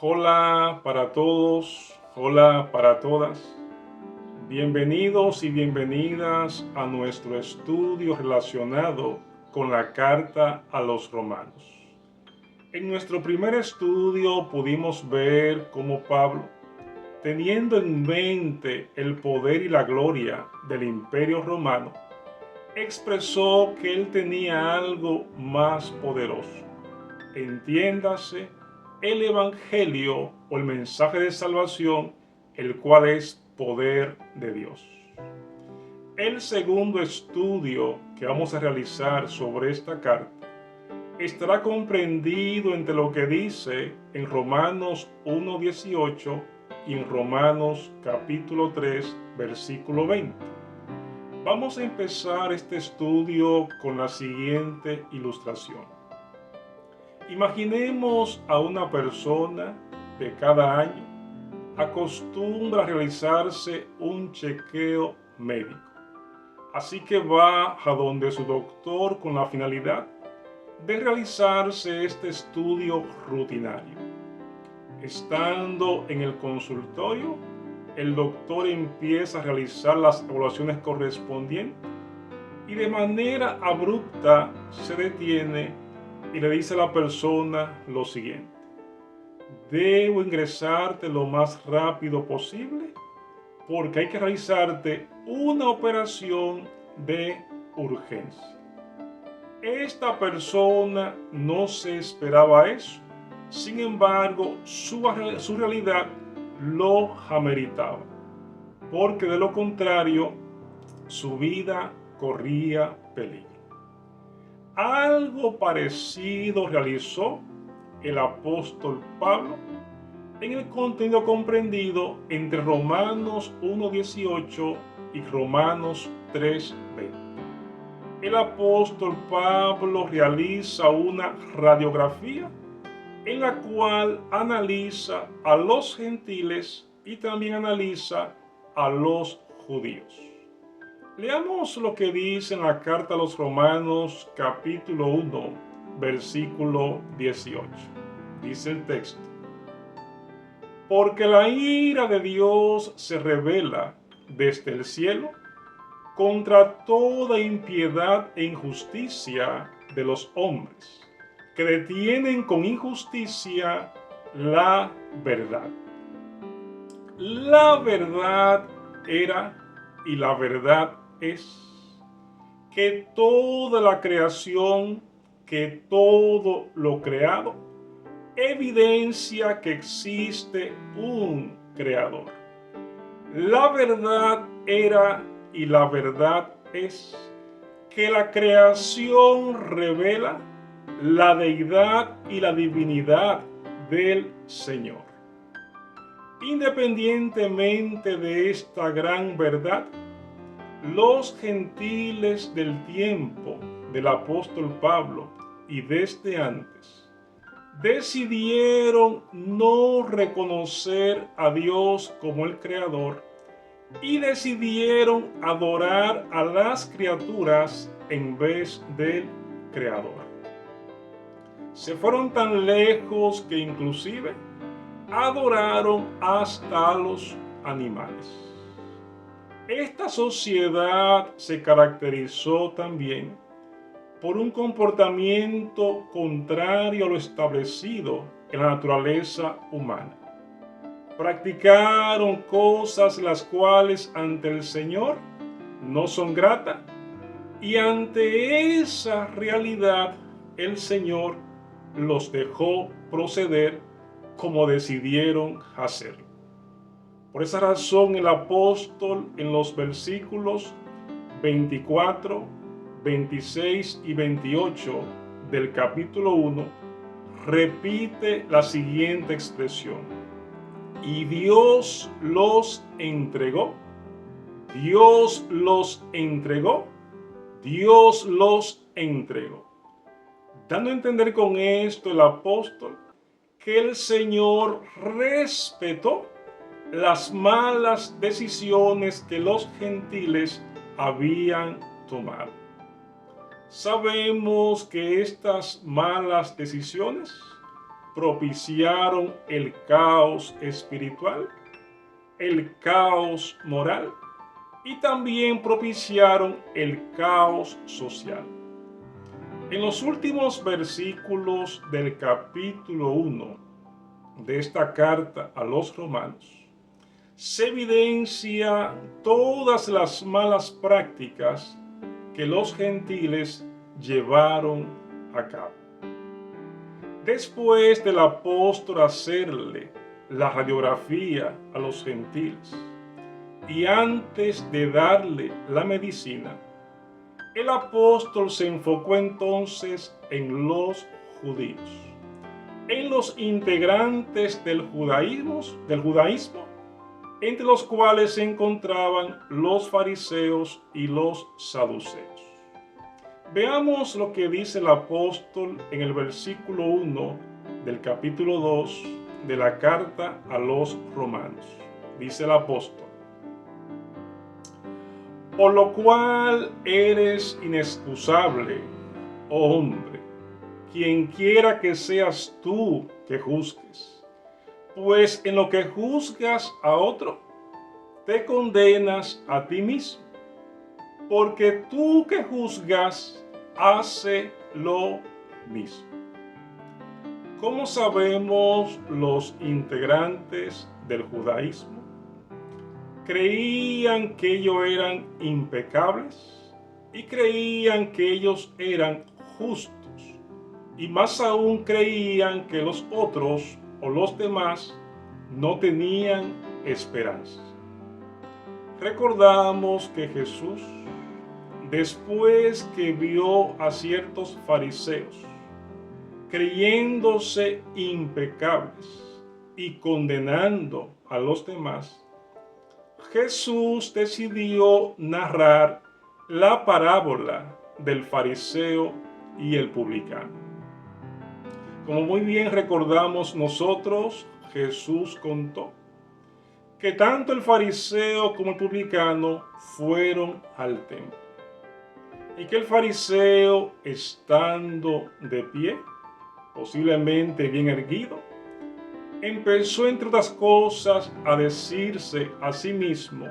Hola para todos, hola para todas. Bienvenidos y bienvenidas a nuestro estudio relacionado con la carta a los romanos. En nuestro primer estudio pudimos ver cómo Pablo, teniendo en mente el poder y la gloria del Imperio Romano, expresó que él tenía algo más poderoso. Entiéndase el Evangelio o el mensaje de salvación, el cual es poder de Dios. El segundo estudio que vamos a realizar sobre esta carta estará comprendido entre lo que dice en Romanos 1:18 y en Romanos capítulo 3, versículo 20. Vamos a empezar este estudio con la siguiente ilustración. Imaginemos a una persona que cada año acostumbra a realizarse un chequeo médico. Así que va a donde su doctor con la finalidad de realizarse este estudio rutinario. Estando en el consultorio, el doctor empieza a realizar las evaluaciones correspondientes y de manera abrupta se detiene y le dice a la persona lo siguiente: debo ingresarte lo más rápido posible porque hay que realizarte una operación de urgencia. Esta persona no se esperaba eso, sin embargo su realidad lo ameritaba, porque de lo contrario su vida corría peligro. Algo parecido realizó el apóstol Pablo en el contenido comprendido entre Romanos 1:18 y Romanos 3:20. El apóstol Pablo realiza una radiografía en la cual analiza a los gentiles y también analiza a los judíos. Leamos lo que dice en la carta a los Romanos capítulo 1, versículo 18. Dice el texto: porque la ira de Dios se revela desde el cielo contra toda impiedad e injusticia de los hombres, que detienen con injusticia la verdad. La verdad era y la verdad es que toda la creación, que todo lo creado, evidencia que existe un creador. La verdad era y la verdad es que la creación revela la deidad y la divinidad del Señor. Independientemente de esta gran verdad, los gentiles del tiempo del apóstol Pablo y desde antes decidieron no reconocer a Dios como el Creador y decidieron adorar a las criaturas en vez del Creador. Se fueron tan lejos que inclusive adoraron hasta a los animales. Esta sociedad se caracterizó también por un comportamiento contrario a lo establecido en la naturaleza humana. Practicaron cosas las cuales ante el Señor no son gratas, y ante esa realidad el Señor los dejó proceder como decidieron hacerlo. Por esa razón el apóstol en los versículos 24, 26 y 28 del capítulo 1 repite la siguiente expresión: y Dios los entregó, Dios los entregó, Dios los entregó. Dando a entender con esto el apóstol que el Señor respetó las malas decisiones que los gentiles habían tomado. Sabemos que estas malas decisiones propiciaron el caos espiritual, el caos moral y también propiciaron el caos social. En los últimos versículos del capítulo 1 de esta carta a los romanos, se evidencia todas las malas prácticas que los gentiles llevaron a cabo. Después del apóstol hacerle la radiografía a los gentiles y antes de darle la medicina, el apóstol se enfocó entonces en los judíos, en los integrantes del judaísmo, entre los cuales se encontraban los fariseos y los saduceos. Veamos lo que dice el apóstol en el versículo 1 del capítulo 2 de la carta a los romanos. Dice el apóstol: por lo cual eres inexcusable, oh hombre, quien quiera que seas tú que juzgues, pues en lo que juzgas a otro, te condenas a ti mismo, porque tú que juzgas, hace lo mismo. ¿Cómo sabemos los integrantes del judaísmo? Creían que ellos eran impecables y creían que ellos eran justos, y más aún creían que los otros o los demás no tenían esperanza. Recordamos que Jesús, después que vio a ciertos fariseos creyéndose impecables y condenando a los demás, Jesús decidió narrar la parábola del fariseo y el publicano. Como muy bien recordamos nosotros, Jesús contó que tanto el fariseo como el publicano fueron al templo, y que el fariseo, estando de pie, posiblemente bien erguido, empezó, entre otras cosas, a decirse a sí mismo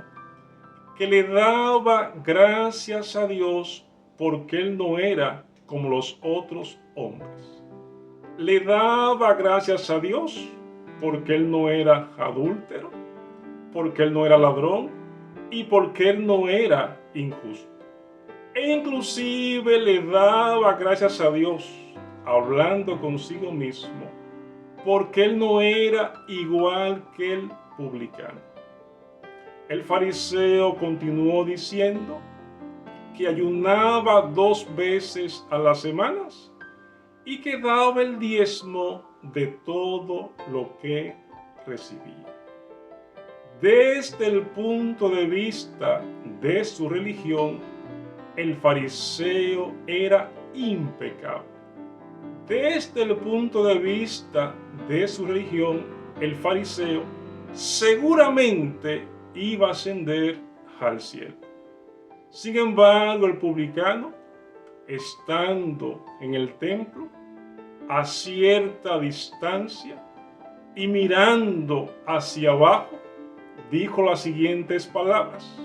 que le daba gracias a Dios porque él no era como los otros hombres. Le daba gracias a Dios porque él no era adúltero, porque él no era ladrón y porque él no era injusto. E inclusive le daba gracias a Dios, hablando consigo mismo, porque él no era igual que el publicano. El fariseo continuó diciendo que ayunaba 2 veces a las semanas y que daba el diezmo de todo lo que recibía. Desde el punto de vista de su religión, el fariseo era impecable. Desde el punto de vista de su religión, el fariseo seguramente iba a ascender al cielo. Sin embargo, el publicano, estando en el templo a cierta distancia y mirando hacia abajo, dijo las siguientes palabras: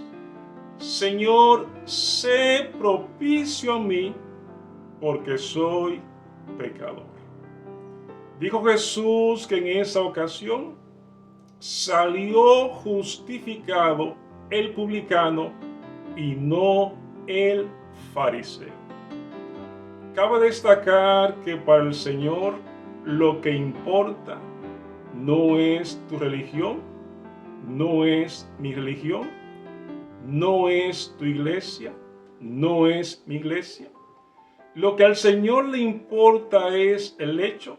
Señor, sé propicio a mí, porque soy pecador. Dijo Jesús que en esa ocasión salió justificado el publicano y no el fariseo. Cabe destacar que para el Señor lo que importa no es tu religión, no es mi religión, no es tu iglesia, no es mi iglesia. Lo que al Señor le importa es el hecho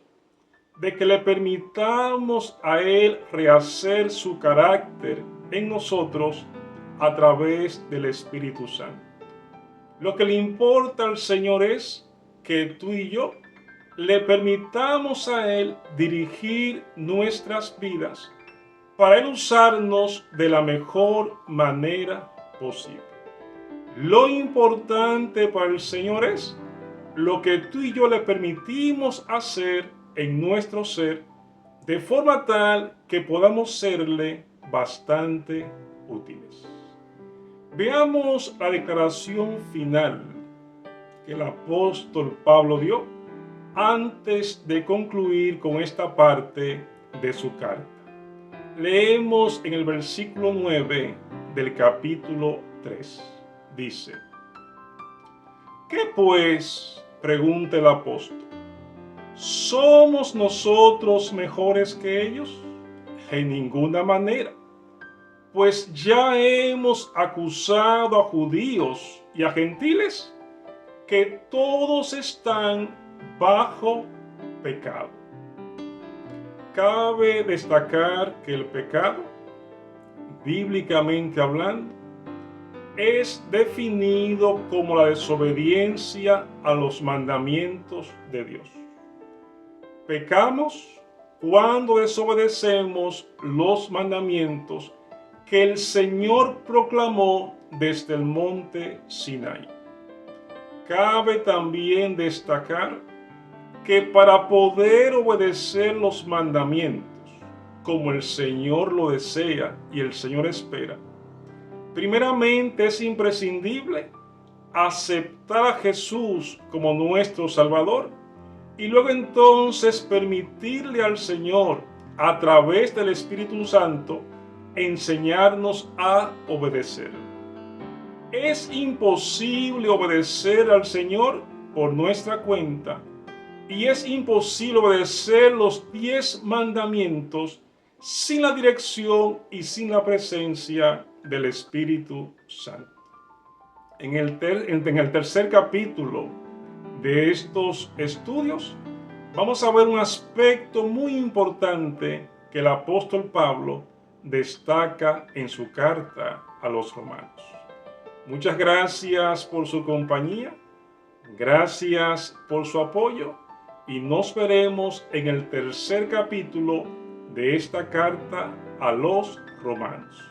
de que le permitamos a Él rehacer su carácter en nosotros a través del Espíritu Santo. Lo que le importa al Señor es que tú y yo le permitamos a Él dirigir nuestras vidas para Él usarnos de la mejor manera posible. Lo importante para el Señor es lo que tú y yo le permitimos hacer en nuestro ser, de forma tal que podamos serle bastante útiles. Veamos la declaración final que el apóstol Pablo dio antes de concluir con esta parte de su carta. Leemos en el versículo 9 del capítulo 3. Dice: ¿qué pues? Pregunta el apóstol. ¿Somos nosotros mejores que ellos? En ninguna manera. Pues ya hemos acusado a judíos y a gentiles que todos están bajo pecado. Cabe destacar que el pecado, bíblicamente hablando, es definido como la desobediencia a los mandamientos de Dios. Pecamos cuando desobedecemos los mandamientos que el Señor proclamó desde el monte Sinaí. Cabe también destacar que para poder obedecer los mandamientos como el Señor lo desea y el Señor espera, primeramente es imprescindible aceptar a Jesús como nuestro Salvador y luego entonces permitirle al Señor, a través del Espíritu Santo, enseñarnos a obedecer. Es imposible obedecer al Señor por nuestra cuenta y es imposible obedecer los 10 mandamientos sin la dirección y sin la presencia del Espíritu Santo. En el tercer capítulo de estos estudios vamos a ver un aspecto muy importante que el apóstol Pablo destaca en su carta a los romanos. Muchas gracias por su compañía, gracias por su apoyo y nos veremos en el tercer capítulo de esta carta a los romanos.